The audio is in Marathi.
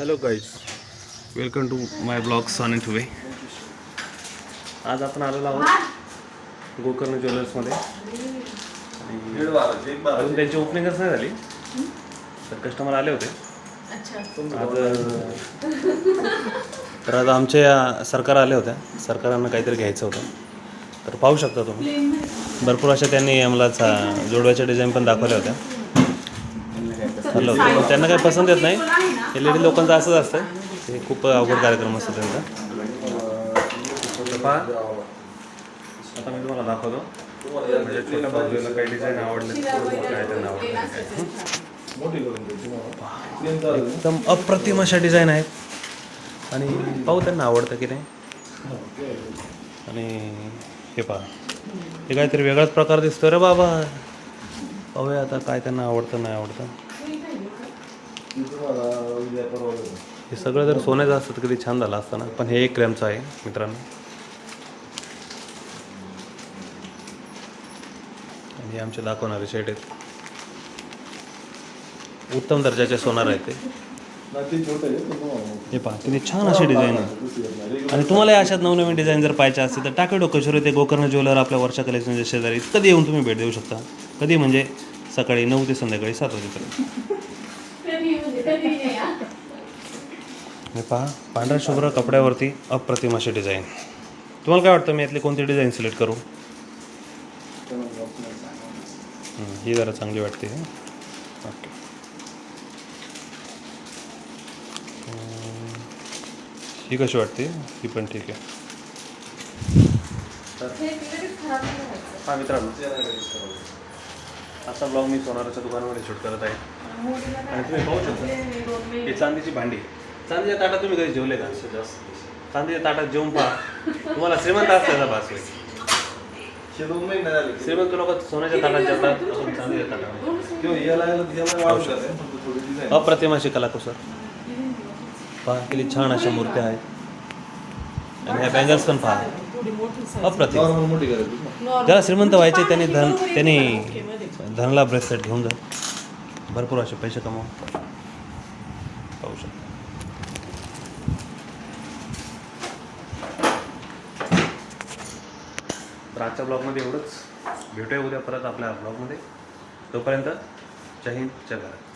Hello guys, welcome to my blog sun and two way. आज आपण आलेलो आहोत गोकर्ण ज्वेलर्समध्ये. अजून त्यांची ओपनिंगच नाही झाली, तर कस्टमर आले होते तर आज आमच्या सरकार आले होत्या. सरकारांना काहीतरी घ्यायचं होतं, तर पाहू शकता तुम्ही भरपूर अशा त्यांनी आम्हाला जोडव्याच्या डिझाईन पण दाखवल्या होत्या. पण त्यांना काही पसंत येत नाही. हे लेडी लोकांचं असंच असतं, ते खूप अवघड कार्यक्रम असतो त्यांचा. आता मी तुम्हाला दाखवतो म्हणजे छोट्या बाजूला काही डिझाईन आवडले, काय त्यांना आवडलं. एकदम अप्रतिम अशा डिझाईन आहेत आणि पाहू त्यांना आवडतं की नाही. आणि हे पहा, हे काहीतरी वेगळाच प्रकार दिसतो रे बाबा. पाहूया आता काय त्यांना आवडतं नाही आवडतं. हे सगळं जर सोन्याचं असतं तर कधी छान झालं असतं ना, पण हे 1 ग्रॅमचं आहे मित्रांनो. आणि हे आमचे दाखवणारे शेट आहेत, उत्तम दर्जाचे सोनार आहेत ते. हे पहा किती छान अशी डिझाईन आहे. आणि तुम्हाला अशात नवनवीन डिझाईन जर पाहिजे असतील तर टाके डोकेश्वर ते गोकर्ण ज्वेलर आपल्या वर्षा कलेक्शनच्या शेजारी कधी येऊन तुम्ही भेट देऊ शकता. कधी म्हणजे सकाळी 9 ते संध्याकाळी 7 वाजेपर्यंत. हे पहा, पांढऱ्या शुभ्र कपड्यावरती अप्रतिम अशी डिझाईन. तुम्हाला काय वाटतं, मी यातली कोणती डिझाईन सिलेक्ट करू? ही जरा चांगली वाटते. ओके, ही कशी वाटते? ही पण ठीक आहे. हां मित्रांनो, आता ब्लॉग मी सोनाराच्या दुकानामध्ये शूट करत आहे. आणि तुम्ही पाहू शकता ही चांदीची भांडी. चांदीच्या ताटात तुम्ही कधी जेवले का? चांदीच्या ताटात जेवून पहा, तुम्हाला श्रीमंत असल्याचा भास होईल. श्रीमंत लोक सोन्याच्या ताटात जेवतात, आपण चांदीच्या ताटात. अप्रतिम अशी कलाकुसर. पहा किती छान अशा मूर्त्या आहेत. आणि ह्या बँगल्स पण पहा, अप्रतिम. ज्याला श्रीमंत व्हायचे त्यांनी धनला ब्रेसलेट घेऊन जा, भरपूर असे पैसे कमावून. पाहू शकता. तर आजच्या ब्लॉगमध्ये एवढंच. भेटूया उद्या परत आपल्या ब्लॉगमध्ये. तोपर्यंत जय हिंद, जय भारत.